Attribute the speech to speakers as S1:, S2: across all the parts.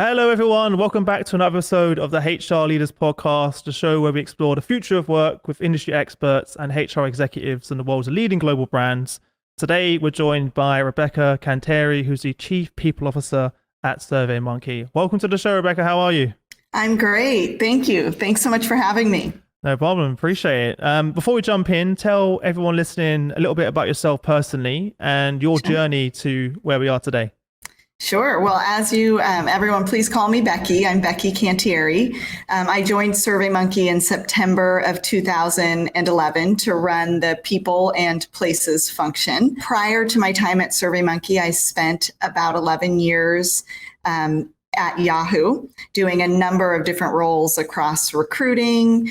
S1: Hello, everyone. Welcome back to another episode of the HR Leaders Podcast, the show where we explore the future of work with industry experts and HR executives in the world's leading global brands. Today, we're joined by Rebecca Cantieri, who's the Chief People Officer at SurveyMonkey. Welcome to the show, Rebecca. How are you?
S2: I'm great. Thank you. Thanks so much for having me.
S1: No problem. Appreciate it. Before we jump in, tell everyone listening a little bit about yourself personally and your journey to where we are today.
S2: Sure. Well, as you, everyone, please call me Becky. I'm Becky Cantieri. I joined SurveyMonkey in September of 2011 to run the people and places function. Prior to my time at SurveyMonkey, I spent about 11 years at Yahoo, doing a number of different roles across recruiting,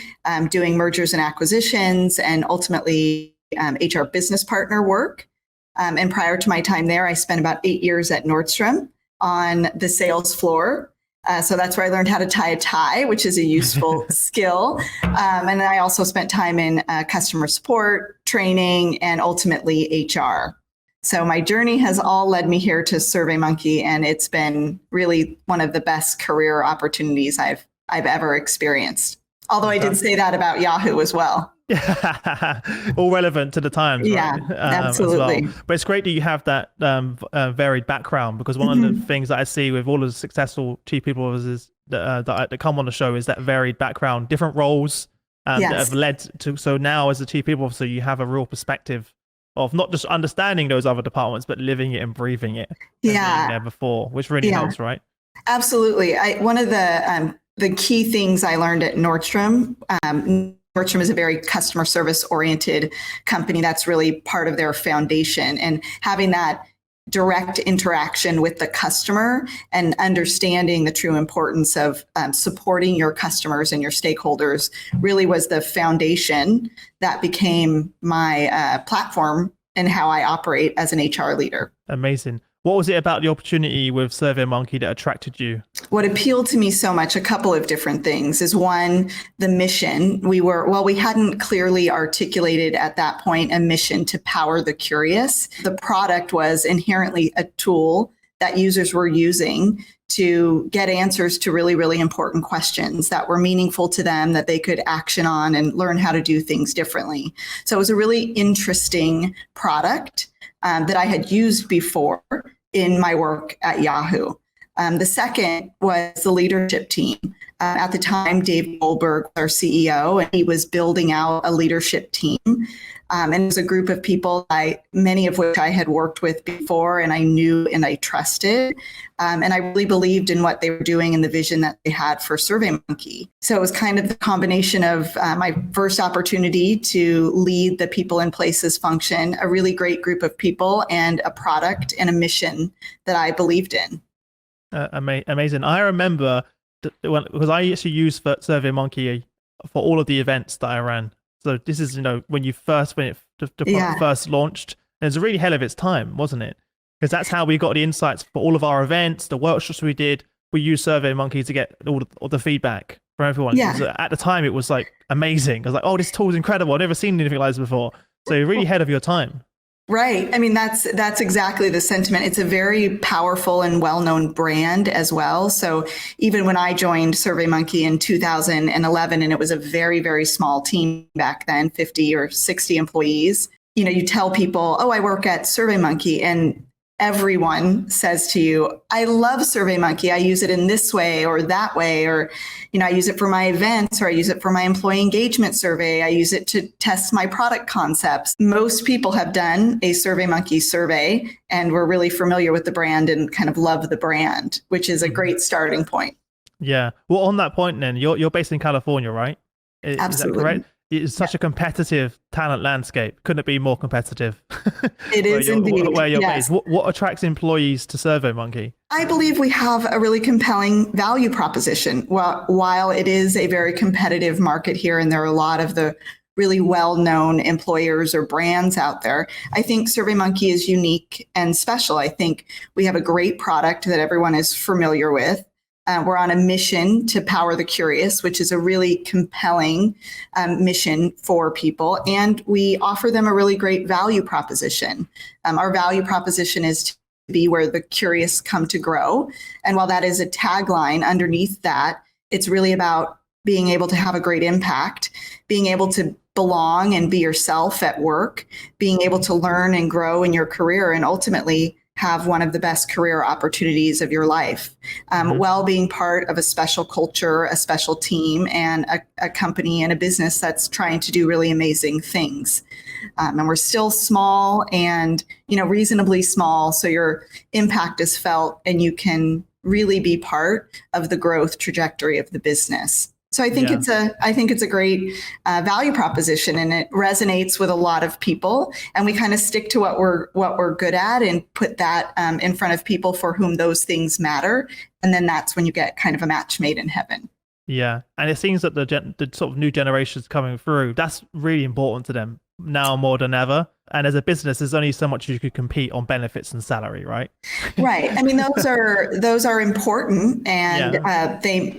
S2: doing mergers and acquisitions, and ultimately HR business partner work. And prior to my time there, I spent about 8 years at Nordstrom on the sales floor. So that's where I learned how to tie a tie, which is a useful skill. And I also spent time in customer support, training, and ultimately HR. So my journey has all led me here to SurveyMonkey, and it's been really one of the best career opportunities I've ever experienced. Although I did say that about Yahoo as well.
S1: All relevant to the times,
S2: yeah,
S1: right?
S2: Absolutely.
S1: Well. But it's great that you have that varied background, because one of the things that I see with all of the successful chief people officers that come on the show is that varied background, different roles that have led to. So now, as a chief people officer, you have a real perspective of not just understanding those other departments, but living it and breathing it. Being there before, which really helps, right?
S2: Absolutely. One of the key things I learned at Nordstrom. Nordstrom is a very customer service oriented company. That's really part of their foundation, and having that direct interaction with the customer and understanding the true importance of supporting your customers and your stakeholders really was the foundation that became my platform and how I operate as an HR leader.
S1: Amazing. What was it about the opportunity with SurveyMonkey that attracted you?
S2: What appealed to me so much, a couple of different things, is one, the mission. We hadn't clearly articulated at that point a mission to power the curious. The product was inherently a tool that users were using to get answers to really, really important questions that were meaningful to them, that they could action on and learn how to do things differently. So it was a really interesting product that I had used before in my work at Yahoo. The second was the leadership team. At the time, Dave Goldberg was our CEO, and he was building out a leadership team. And it was a group of people, many of which I had worked with before, and I knew and I trusted. And I really believed in what they were doing and the vision that they had for SurveyMonkey. So it was kind of the combination of my first opportunity to lead the people and places function, a really great group of people, and a product and a mission that I believed in.
S1: Amazing. I remember because I actually used SurveyMonkey for all of the events that I ran. So this is, when the product first launched, it was really hell of its time, wasn't it? Because that's how we got the insights for all of our events, the workshops we did. We used SurveyMonkey to get all the feedback from everyone. Yeah. At the time, it was like amazing. I was like, oh, this tool is incredible. I've never seen anything like this before. So you're really ahead of your time.
S2: Right. I mean, that's exactly the sentiment. It's a very powerful and well-known brand as well. So even when I joined SurveyMonkey in 2011, and it was a very, very small team back then, 50 or 60 employees, you tell people, oh, I work at SurveyMonkey, and everyone says to you, I love SurveyMonkey. I use it in this way or that way, or, I use it for my events, or I use it for my employee engagement survey. I use it to test my product concepts. Most people have done a SurveyMonkey survey and we're really familiar with the brand and kind of love the brand, which is a great starting point.
S1: Yeah. Well, on that point then, you're based in California, right?
S2: Absolutely.
S1: Is that correct? It's such a competitive talent landscape. Couldn't it be more competitive?
S2: It is indeed.
S1: Where you're based. What attracts employees to SurveyMonkey?
S2: I believe we have a really compelling value proposition. While it is a very competitive market here, and there are a lot of the really well-known employers or brands out there, I think SurveyMonkey is unique and special. I think we have a great product that everyone is familiar with. We're on a mission to power the curious, which is a really compelling mission for people. And we offer them a really great value proposition. Our value proposition is be where the curious come to grow. And while that is a tagline underneath that, it's really about being able to have a great impact, being able to belong and be yourself at work, being able to learn and grow in your career, and ultimately have one of the best career opportunities of your life, while being part of a special culture, a special team, and a company and a business that's trying to do really amazing things. And we're still small and, reasonably small. So your impact is felt and you can really be part of the growth trajectory of the business. So I think it's a great value proposition, and it resonates with a lot of people. And we kind of stick to what we're good at and put that in front of people for whom those things matter. And then that's when you get kind of a match made in heaven.
S1: Yeah, and it seems that the sort of new generations coming through, that's really important to them now more than ever. And as a business, there's only so much you could compete on benefits and salary, right?
S2: Right. I mean, those are important, and they,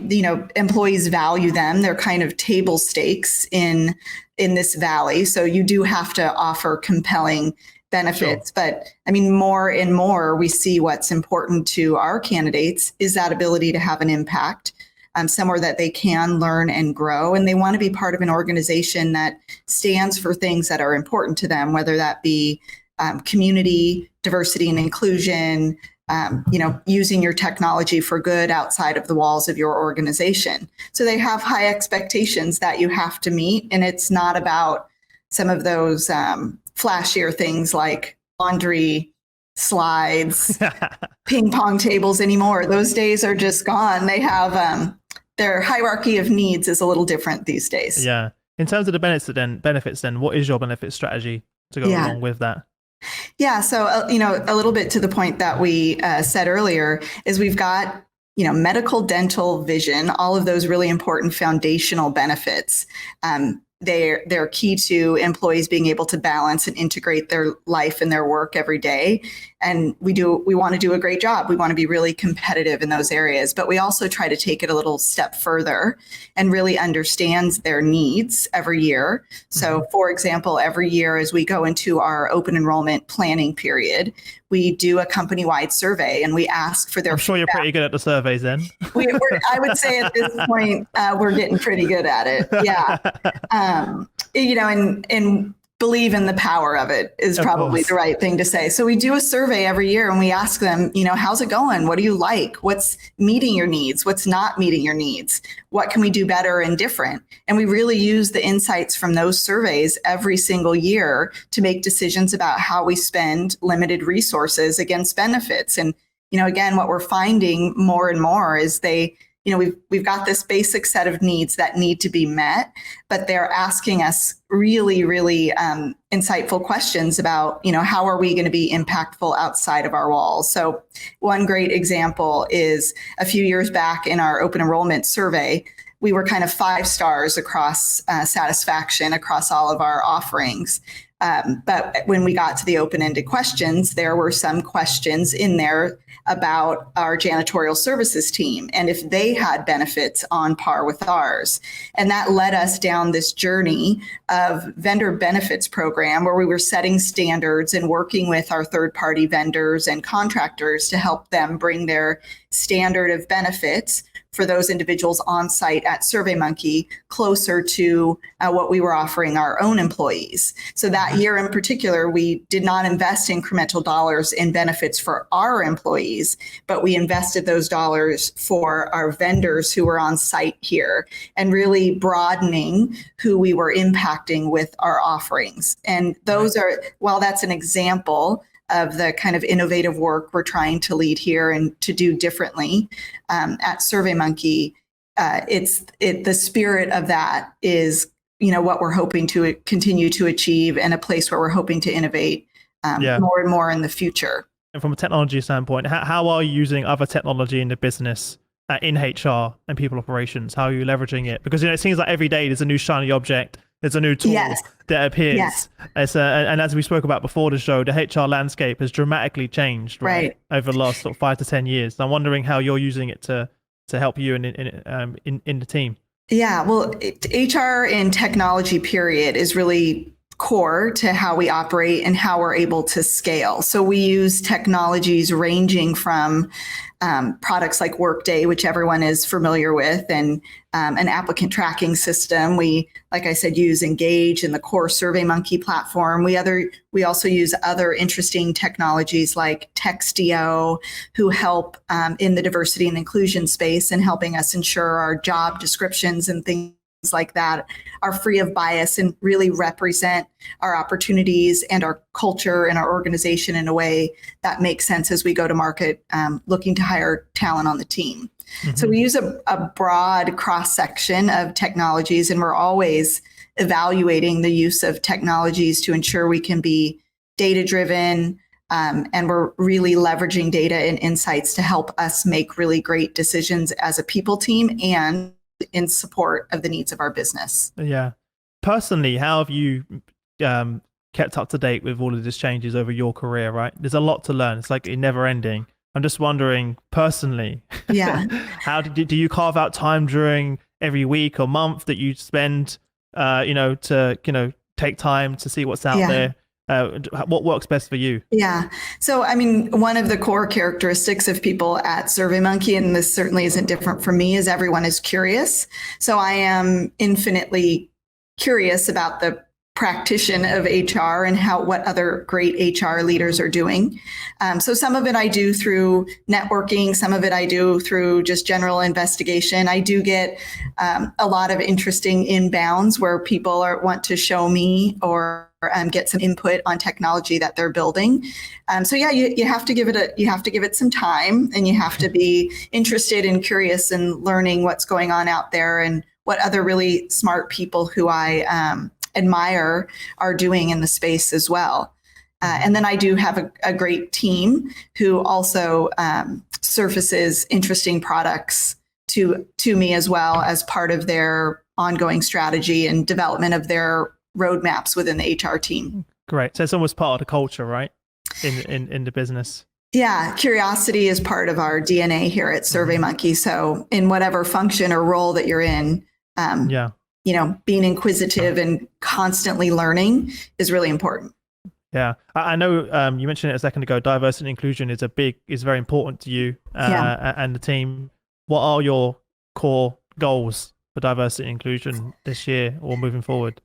S2: employees value them. They're kind of table stakes in this valley. So you do have to offer compelling benefits. Sure. But I mean, more and more we see what's important to our candidates is that ability to have an impact. Somewhere that they can learn and grow, and they want to be part of an organization that stands for things that are important to them, whether that be community, diversity and inclusion, using your technology for good outside of the walls of your organization. So they have high expectations that you have to meet, and it's not about some of those flashier things like laundry slides, ping pong tables anymore. Those days are just gone. They have their hierarchy of needs is a little different these days.
S1: Yeah. In terms of the benefits, then, what is your benefit strategy to go along with that?
S2: Yeah. So, a little bit to the point that we said earlier is we've got, medical, dental, vision, all of those really important foundational benefits. They're key to employees being able to balance and integrate their life and their work every day. And we want to do a great job. We want to be really competitive in those areas, but we also try to take it a little step further and really understand their needs every year. So for example, every year as we go into our open enrollment planning period, we do a company-wide survey and we ask for their
S1: I'm sure
S2: feedback.
S1: You're pretty good at the surveys then.
S2: I would say at this point, we're getting pretty good at it. Yeah. And believe in the power of it is probably the right thing to say. So we do a survey every year and we ask them, how's it going? What do you like? What's meeting your needs? What's not meeting your needs? What can we do better and different? And we really use the insights from those surveys every single year to make decisions about how we spend limited resources against benefits. And, again, what we're finding more and more is we've got this basic set of needs that need to be met, but they're asking us really, really insightful questions about, how are we going to be impactful outside of our walls? So one great example is a few years back in our open enrollment survey, we were kind of 5 stars across satisfaction across all of our offerings. But when we got to the open-ended questions, there were some questions in there about our janitorial services team and if they had benefits on par with ours. And that led us down this journey of vendor benefits program where we were setting standards and working with our third-party vendors and contractors to help them bring their standard of benefits for those individuals on site at SurveyMonkey closer to what we were offering our own employees. So that year in particular, we did not invest incremental dollars in benefits for our employees, but we invested those dollars for our vendors who were on site here and really broadening who we were impacting with our offerings. And those are, while that's an example of the kind of innovative work we're trying to lead here and to do differently at SurveyMonkey, the spirit of that is, what we're hoping to continue to achieve and a place where we're hoping to innovate more and more in the future.
S1: And from a technology standpoint, how are you using other technology in the business, in HR and people operations? How are you leveraging it? Because it seems like every day there's a new shiny object. There's a new tool that appears. Yes. And as we spoke about before the show, the HR landscape has dramatically changed over the last 5 to 10 years. I'm wondering how you're using it to help you in the team.
S2: Yeah, well, HR in technology period is really core to how we operate and how we're able to scale. So we use technologies ranging from products like Workday, which everyone is familiar with, and an applicant tracking system. We, like I said, use Engage and the core SurveyMonkey platform. We also use other interesting technologies like Textio, who help in the diversity and inclusion space and helping us ensure our job descriptions and things like that are free of bias and really represent our opportunities and our culture and our organization in a way that makes sense as we go to market looking to hire talent on the team. Mm-hmm. So we use a broad cross section of technologies, and we're always evaluating the use of technologies to ensure we can be data driven, and we're really leveraging data and insights to help us make really great decisions as a people team and in support of the needs of our business.
S1: Yeah. Personally, how have you kept up to date with all of these changes over your career, right? There's a lot to learn. It's like never ending. I'm just wondering personally, how do you carve out time during every week or month that you spend, to take time to see what's out there? What works best for you?
S2: Yeah. So, I mean, one of the core characteristics of people at SurveyMonkey, and this certainly isn't different from me, is everyone is curious. So I am infinitely curious about the practitioner of HR and what other great HR leaders are doing. So some of it I do through networking, some of it I do through just general investigation. I do get a lot of interesting inbounds where people want to show me or get some input on technology that they're building. So yeah, you have to give it some time, and you have to be interested and curious and learning what's going on out there and what other really smart people who I admire are doing in the space as well. And then I do have a great team who also surfaces interesting products to me as well as part of their ongoing strategy and development of their roadmaps within the HR team.
S1: Great. So it's almost part of the culture, right? In the business.
S2: Yeah. Curiosity is part of our DNA here at SurveyMonkey. So in whatever function or role that you're in, being inquisitive and constantly learning is really important.
S1: Yeah. I know you mentioned it a second ago, diversity and inclusion is very important to you and the team. What are your core goals for diversity and inclusion this year or moving forward?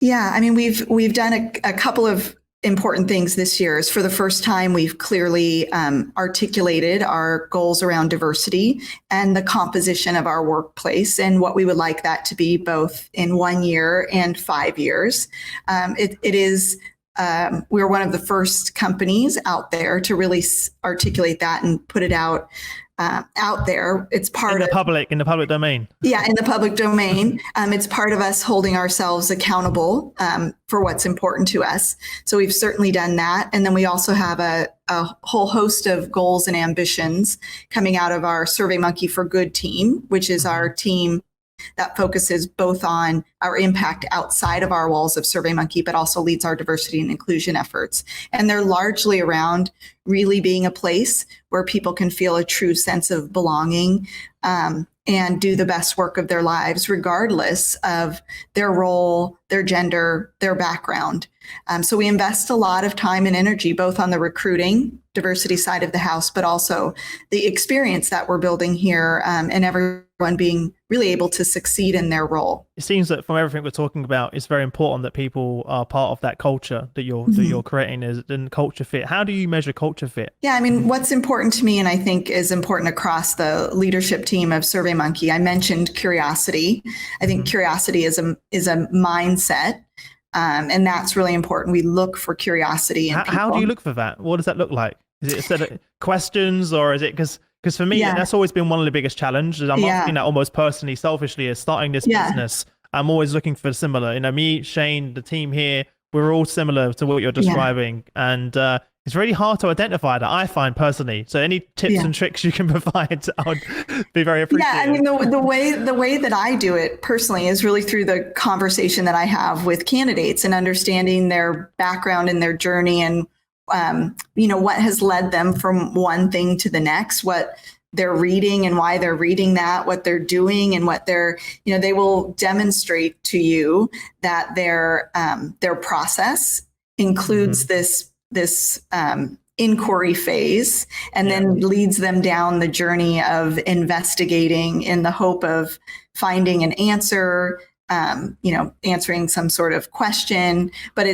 S2: Yeah, I mean, we've done a couple of important things this year. For the first time, we've clearly articulated our goals around diversity and the composition of our workplace and what we would like that to be both in 1 year and 5 years. We're one of the first companies out there to really articulate that and put it out there. It's part
S1: in the public domain.
S2: Yeah, in the public domain. It's part of us holding ourselves accountable for what's important to us. So we've certainly done that. And then we also have a whole host of goals and ambitions coming out of our SurveyMonkey for Good team, which is our team that focuses both on our impact outside of our walls of SurveyMonkey, but also leads our diversity and inclusion efforts. And they're largely around really being a place where people can feel a true sense of belonging and do the best work of their lives, regardless of their role, their gender, their background. So we invest a lot of time and energy, both on the recruiting, diversity side of the house, but also the experience that we're building here and everyone being really able to succeed in their role.
S1: It seems that from everything we're talking about, it's very important that people are part of that culture that you're creating and culture fit. How do you measure culture fit?
S2: Yeah, I mean, what's important to me and I think is important across the leadership team of SurveyMonkey, I mentioned curiosity. I think curiosity is a mindset. And that's really important. We look for curiosity in people.
S1: How do you look for that? What does that look like? Is it a set of questions, or is it because for me, that's always been one of the biggest challenges. I'm asking that almost personally, selfishly, as starting this business. I'm always looking for similar. Me, Shane, the team here, we're all similar to what you're describing. And it's really hard to identify that, I find personally. So any tips and tricks you can provide, I would be very appreciative.
S2: Yeah, I mean, the way that I do it personally is really through the conversation that I have with candidates and understanding their background and their journey and what has led them from one thing to the next, what they're reading and why they're reading that, what they're doing and what they're, they will demonstrate to you that their process includes this inquiry phase, and then leads them down the journey of investigating in the hope of finding an answer, answering some sort of question. But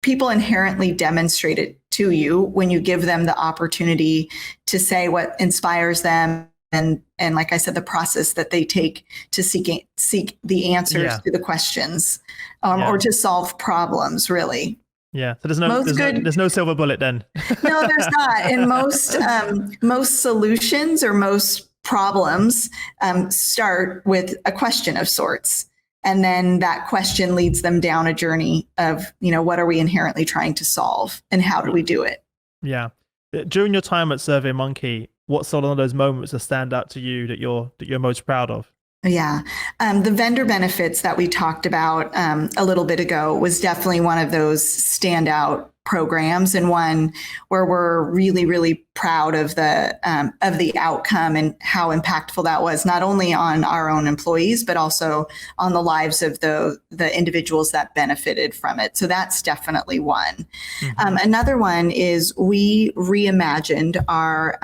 S2: people inherently demonstrate it to you when you give them the opportunity to say what inspires them. And like I said, the process that they take to seek the answers to the questions, or to solve problems, really.
S1: Yeah. So there's no silver bullet then.
S2: No, there's not. And most solutions or most problems start with a question of sorts. And then that question leads them down a journey of, what are we inherently trying to solve and how do we do it?
S1: Yeah. During your time at SurveyMonkey, what sort of those moments that stand out to you that you're most proud of?
S2: Yeah. The vendor benefits that we talked about a little bit ago was definitely one of those standout programs, and one where we're really, really proud of the outcome and how impactful that was, not only on our own employees, but also on the lives of the individuals that benefited from it. So that's definitely one. Another one is we reimagined our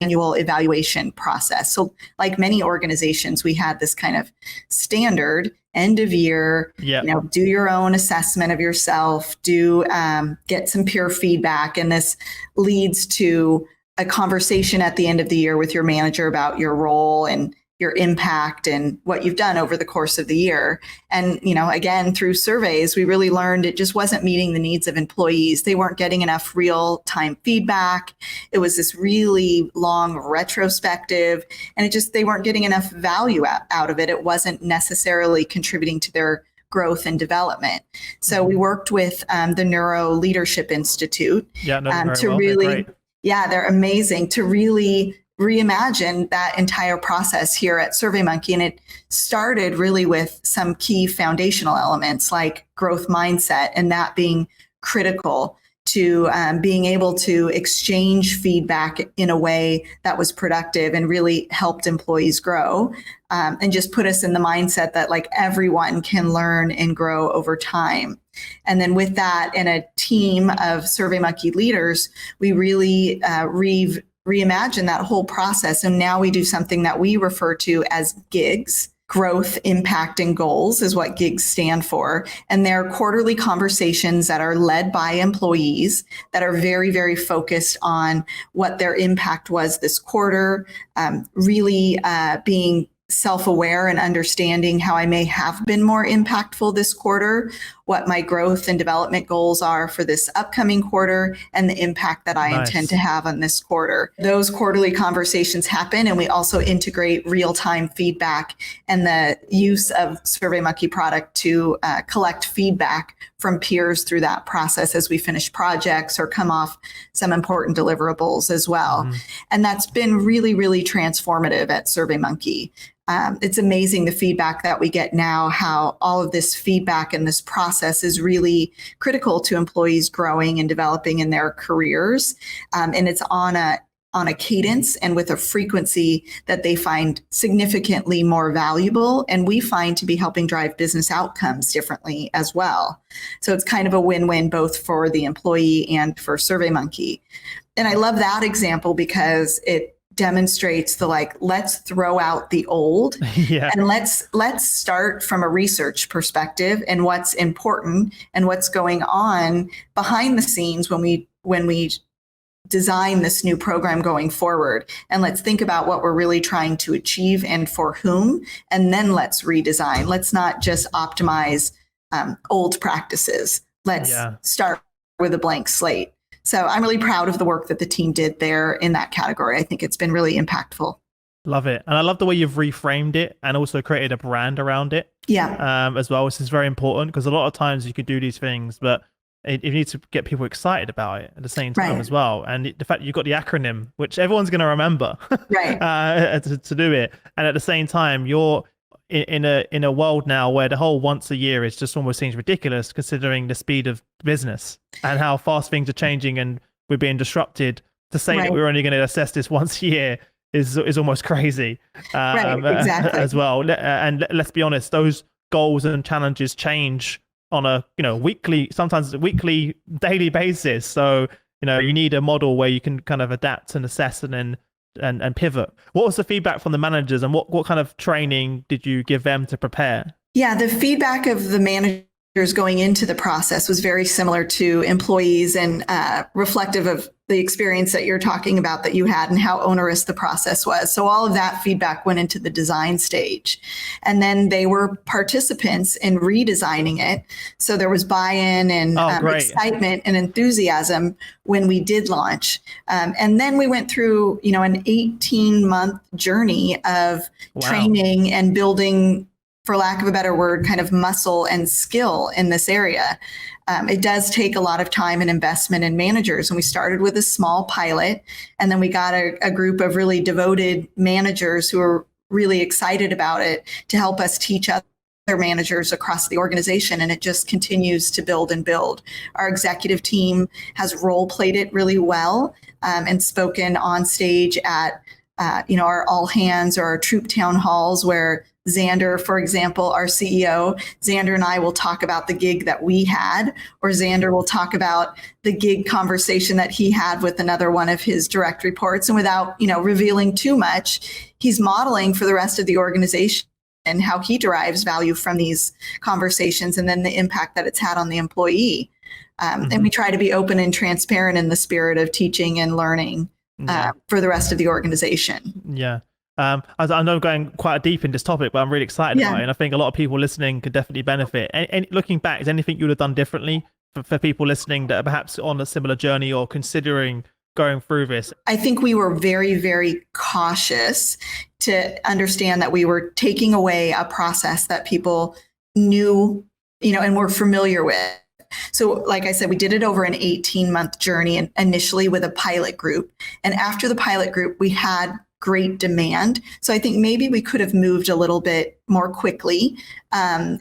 S2: annual evaluation process. So like many organizations, we had this kind of standard end of year, do your own assessment of yourself, get some peer feedback. And this leads to a conversation at the end of the year with your manager about your role and your impact and what you've done over the course of the year. And, again, through surveys, we really learned it just wasn't meeting the needs of employees. They weren't getting enough real-time feedback. It was this really long retrospective, and they weren't getting enough value out of it. It wasn't necessarily contributing to their growth and development. So we worked with the Neuro Leadership Institute they're amazing, to really reimagine that entire process here at SurveyMonkey. And it started really with some key foundational elements like growth mindset, and that being critical to being able to exchange feedback in a way that was productive and really helped employees grow, and just put us in the mindset that like everyone can learn and grow over time. And then with that, in a team of SurveyMonkey leaders, we really reimagine that whole process. And now we do something that we refer to as GIGS. Growth, impact, and goals is what GIGS stand for. And they're quarterly conversations that are led by employees that are very, very focused on what their impact was this quarter, really being self-aware and understanding how I may have been more impactful this quarter, what my growth and development goals are for this upcoming quarter, and the impact that I intend to have on this quarter. Those quarterly conversations happen, and we also integrate real-time feedback and the use of SurveyMonkey product to collect feedback from peers through that process as we finish projects or come off some important deliverables as well. And that's been really, really transformative at SurveyMonkey. It's amazing the feedback that we get now, how all of this feedback and this process is really critical to employees growing and developing in their careers. And it's on a cadence and with a frequency that they find significantly more valuable, and we find to be helping drive business outcomes differently as well. So it's kind of a win-win both for the employee and for SurveyMonkey. And I love that example because it demonstrates let's throw out the old and let's start from a research perspective and what's important and what's going on behind the scenes when we design this new program going forward. And let's think about what we're really trying to achieve and for whom, and then let's redesign. Let's not just optimize old practices. Let's start with a blank slate. So I'm really proud of the work that the team did there in that category. I think it's been really impactful.
S1: Love it. And I love the way you've reframed it and also created a brand around it as well, which is very important because a lot of times you could do these things, but you need to get people excited about it at the same time as well. And the fact you've got the acronym, which everyone's going to remember to do it. And at the same time, in a world now where the whole once a year is just almost seems ridiculous, considering the speed of business and how fast things are changing and we're being disrupted. To say that we're only going to assess this once a year is almost crazy.
S2: Exactly.
S1: As well. And let's be honest, those goals and challenges change on a weekly, sometimes weekly, daily basis. So you need a model where you can kind of adapt and assess and then pivot. What was the feedback from the managers, and what kind of training did you give them to prepare?
S2: Yeah, the feedback of the managers going into the process was very similar to employees, and reflective of the experience that you're talking about that you had and how onerous the process was. So all of that feedback went into the design stage. And then they were participants in redesigning it. So there was buy-in and excitement and enthusiasm when we did launch. And then we went through, an 18-month journey of training and building, for lack of a better word, kind of muscle and skill in this area. It does take a lot of time and investment in managers. And we started with a small pilot, and then we got a group of really devoted managers who are really excited about it to help us teach other managers across the organization. And it just continues to build and build. Our executive team has role played it really well, and spoken on stage at our all hands or our troop town halls, where Xander, for example, our CEO, Xander and I will talk about the gig that we had, or Xander will talk about the gig conversation that he had with another one of his direct reports. And without, revealing too much, he's modeling for the rest of the organization and how he derives value from these conversations, and then the impact that it's had on the employee. And we try to be open and transparent in the spirit of teaching and learning for the rest of the organization.
S1: Yeah. I know going quite deep in this topic, but I'm really excited about it. And I think a lot of people listening could definitely benefit. And looking back, is anything you would have done differently for people listening that are perhaps on a similar journey or considering going through this?
S2: I think we were very, very cautious to understand that we were taking away a process that people knew, and were familiar with. So like I said, we did it over an 18-month journey, and initially with a pilot group. And after the pilot group, we had great demand. So I think maybe we could have moved a little bit more quickly, and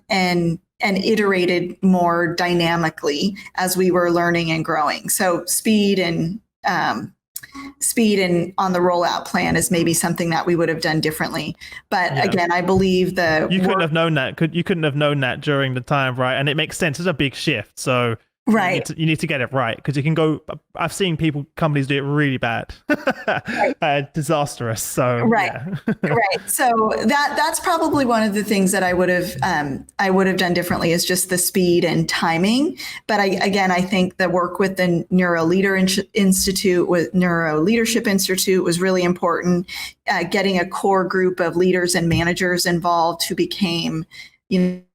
S2: iterated more dynamically as we were learning and growing. So speed and on the rollout plan is maybe something that we would have done differently. But again, I believe you
S1: couldn't have known that. You couldn't have known that during the time, right? And it makes sense. It's a big shift. So you need to get it right, because you can go. I've seen companies do it really bad, disastrous. So
S2: right. So that's probably one of the things that I would have done differently, is just the speed and timing. But I think the work with the Neuro Leadership Institute was really important. Getting a core group of leaders and managers involved who became,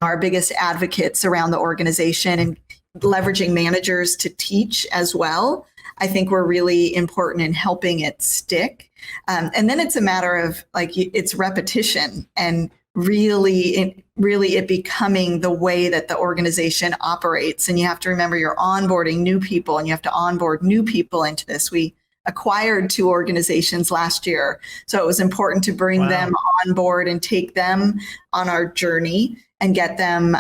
S2: our biggest advocates around the organization, and leveraging managers to teach as well, I think were really important in helping it stick. And then it's a matter of it's repetition and really it becoming the way that the organization operates. And you have to remember, you're onboarding new people, and you have to onboard new people into this. We acquired 2 organizations last year. So it was important to bring them on board and take them on our journey and get them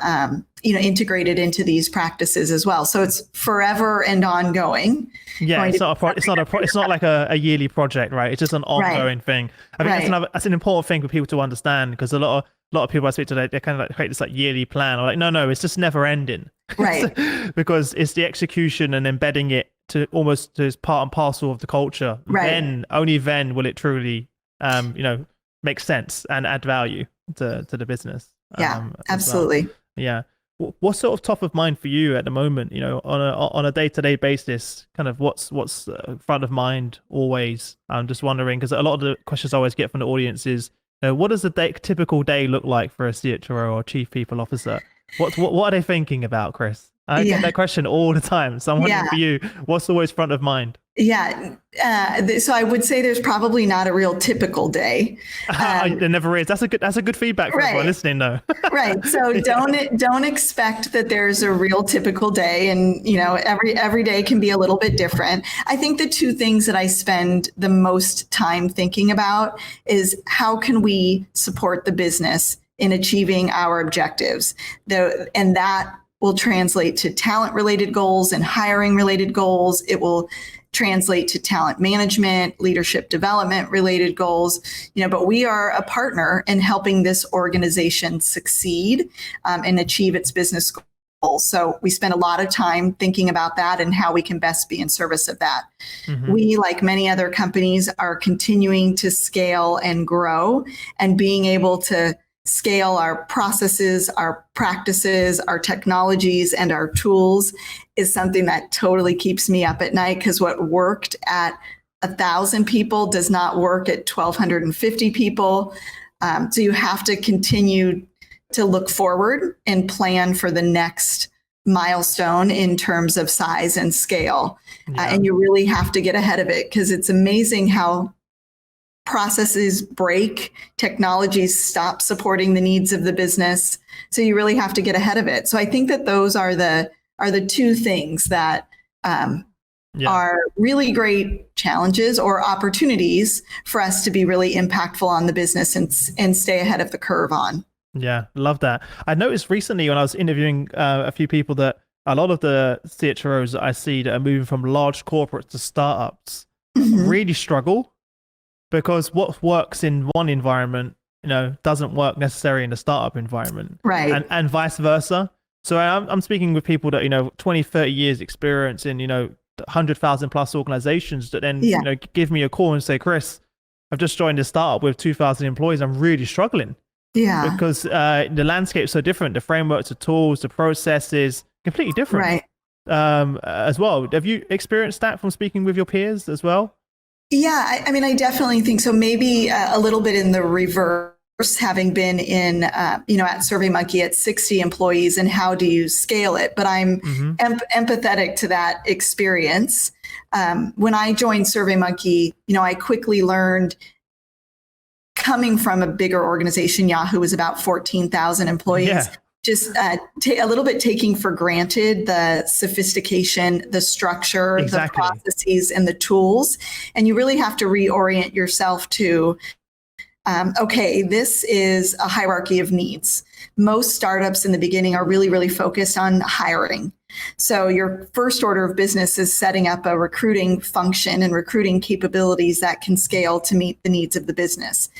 S2: integrated into these practices as well. So it's forever and ongoing.
S1: Yeah, it's not like a yearly project, right? It's just an ongoing thing. I think that's an important thing for people to understand, because a lot of people I speak to, they kind of create this yearly plan, or no, it's just never ending.
S2: Right.
S1: Because it's the execution and embedding it to as part and parcel of the culture. Right. Only then will it truly make sense and add value to the business.
S2: Yeah, absolutely.
S1: Well. Yeah. What's sort of top of mind for you at the moment, on a day-to-day basis, kind of what's front of mind always? I'm just wondering, because a lot of the questions I always get from the audience is, what does a typical day look like for a CHRO or Chief People Officer? What are they thinking about, Chris? I get that question all the time. So I'm wondering for you, what's always front of mind?
S2: Yeah. So I would say there's probably not a real typical day.
S1: There never is. That's a good feedback for everyone listening, though.
S2: Right. So don't expect that there's a real typical day, and every day can be a little bit different. I think the 2 things that I spend the most time thinking about is, how can we support the business in achieving our objectives. And that will translate to talent related goals and hiring related goals. It will translate to talent management, leadership development related goals, but we are a partner in helping this organization succeed and achieve its business goals. So we spend a lot of time thinking about that and how we can best be in service of that. Mm-hmm. We, like many other companies, are continuing to scale and grow, and being able to scale our processes, our practices, our technologies, and our tools is something that totally keeps me up at night, because what worked at 1,000 people does not work at 1,250 people. So you have to continue to look forward and plan for the next milestone in terms of size and scale. Yeah. And you really have to get ahead of it, because it's amazing how processes break, technologies stop supporting the needs of the business. So you really have to get ahead of it. So I think that those are the two things that are really great challenges or opportunities for us to be really impactful on the business and stay ahead of the curve on.
S1: Yeah, love that. I noticed recently when I was interviewing a few people that a lot of the CHROs that I see that are moving from large corporates to startups really struggle, because what works in one environment, doesn't work necessarily in the startup environment.
S2: Right.
S1: And vice versa. So I'm speaking with people that, 20, 30 years experience in, 100,000 plus organizations that then, give me a call and say, Chris, I've just joined a startup with 2,000 employees. I'm really struggling.
S2: Yeah.
S1: Because the landscape's so different. The frameworks, the tools, the processes, completely different. Right. As well. Have you experienced that from speaking with your peers as well?
S2: Yeah, I mean, I definitely think so. Maybe a little bit in the reverse, having been in, at SurveyMonkey at 60 employees, and how do you scale it? But I'm empathetic to that experience. When I joined SurveyMonkey, I quickly learned, coming from a bigger organization, Yahoo was about 14,000 employees. Just a little bit taking for granted the sophistication, the structure, the processes, and the tools. And you really have to reorient yourself to, okay, this is a hierarchy of needs. Most startups in the beginning are really, really focused on hiring. So your first order of business is setting up a recruiting function and recruiting capabilities that can scale to meet the needs of the business.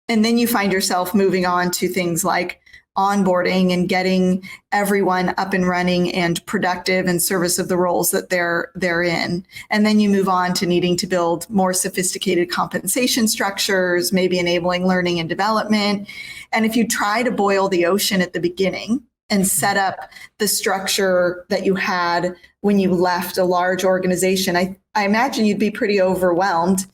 S2: And then you find yourself moving on to things like onboarding and getting everyone up and running and productive in service of the roles that they're in. And then you move on to needing to build more sophisticated compensation structures, maybe enabling learning and development. And if you try to boil the ocean at the beginning and set up the structure that you had when you left a large organization, I imagine you'd be pretty overwhelmed.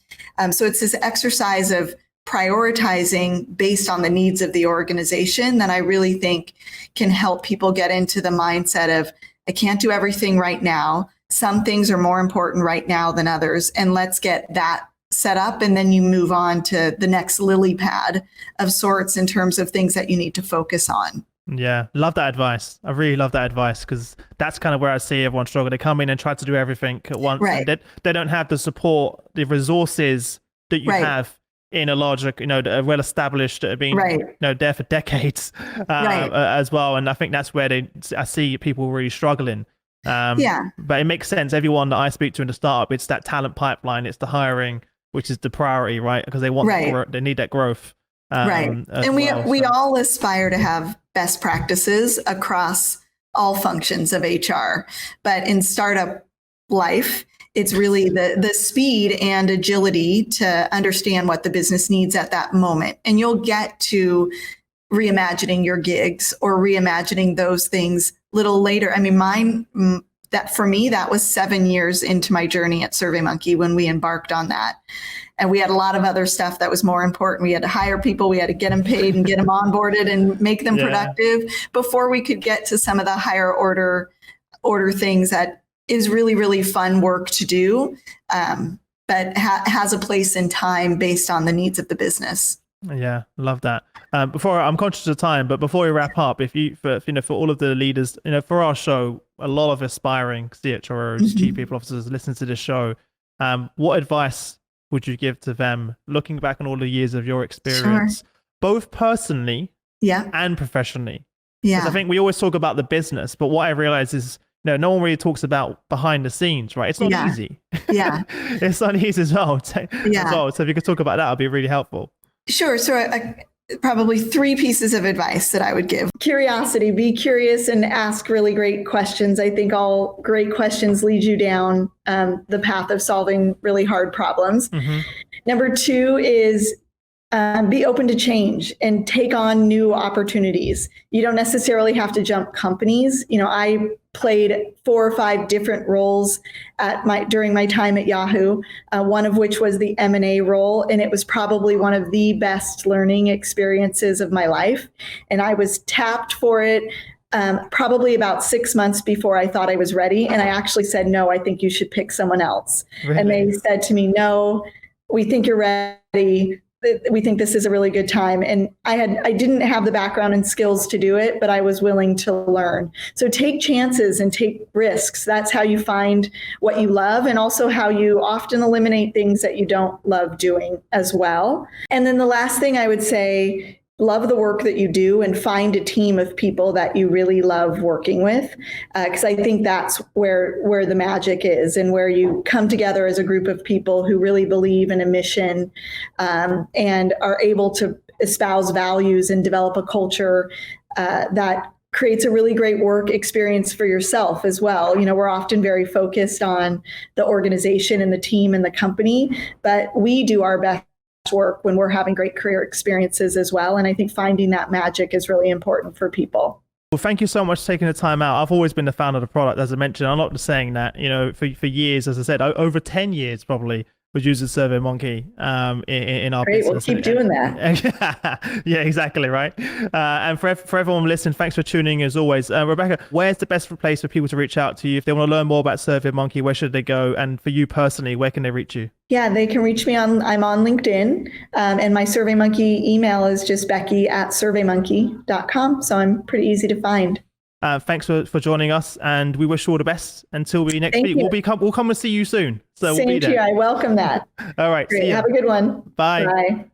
S2: So it's this exercise of prioritizing based on the needs of the organization that I really think can help people get into the mindset of, I can't do everything right now. Some things are more important right now than others. And let's get that set up. And then you move on to the next lily pad of sorts in terms of things that you need to focus on.
S1: Yeah, love that advice. I really love that advice, because that's kind of where I see everyone struggle. They come in and try to do everything at once. Right. And they don't have the support, the resources that you have in a larger, well-established, been there for decades as well. And I think that's where I see people really struggling. But it makes sense. Everyone that I speak to in the startup, it's that talent pipeline, it's the hiring, which is the priority, right? Because they want they need that growth. And we all aspire to have best practices across all functions of HR. But in startup life, it's really the speed and agility to understand what the business needs at that moment. And you'll get to reimagining your gigs or reimagining those things a little later. I mean, for me, that was 7 years into my journey at SurveyMonkey when we embarked on that. And we had a lot of other stuff that was more important. We had to hire people, we had to get them paid and get them onboarded and make them productive before we could get to some of the higher order things that is really, really fun work to do, but has a place in time based on the needs of the business. Yeah, love that. I'm conscious of time, but before we wrap up, for all of the leaders, for our show, a lot of aspiring CHROs, chief people officers listen to this show. What advice would you give to them, looking back on all the years of your experience, both personally and professionally.
S2: Yeah.
S1: Because I think we always talk about the business, but what I realize is, no one really talks about behind the scenes, right? It's not easy.
S2: Yeah.
S1: It's not easy as well. So if you could talk about that, it'd be really helpful.
S2: Sure. So probably 3 pieces of advice that I would give. Curiosity, be curious and ask really great questions. I think all great questions lead you down the path of solving really hard problems. Mm-hmm. Number 2 is be open to change and take on new opportunities. You don't necessarily have to jump companies. I played 4 or 5 different roles during my time at Yahoo, one of which was the M&A role. And it was probably one of the best learning experiences of my life. And I was tapped for it probably about 6 months before I thought I was ready. And I actually said, no, I think you should pick someone else. Really? And they said to me, no, we think you're ready. We think this is a really good time. And I didn't have the background and skills to do it, but I was willing to learn. So take chances and take risks. That's how you find what you love, and also how you often eliminate things that you don't love doing as well. And then the last thing I would say, love the work that you do and find a team of people that you really love working with. Because I think that's where the magic is, and where you come together as a group of people who really believe in a mission and are able to espouse values and develop a culture that creates a really great work experience for yourself as well. We're often very focused on the organization and the team and the company, but we do our best work when we're having great career experiences as well. And I think finding that magic is really important for people.
S1: Well, thank you so much for taking the time out. I've always been a fan of the product, as I mentioned. I'm not just saying that, for years, as I said, over 10 years probably, was using SurveyMonkey in our
S2: business.
S1: We'll
S2: keep doing that.
S1: Yeah, exactly, right. And for everyone listening, thanks for tuning in as always. Rebecca, where's the best place for people to reach out to you? If they want to learn more about SurveyMonkey, where should they go? And for you personally, where can they reach you?
S2: Yeah, they can reach me I'm on LinkedIn, and my SurveyMonkey email is just becky@surveymonkey.com. So I'm pretty easy to find.
S1: Thanks for joining us, and we wish you all the best until we next week. We'll come and see you soon. So
S2: Same
S1: we'll be there.
S2: to you. I welcome that.
S1: All right.
S2: Great. Have a good one.
S1: Bye.
S2: Bye.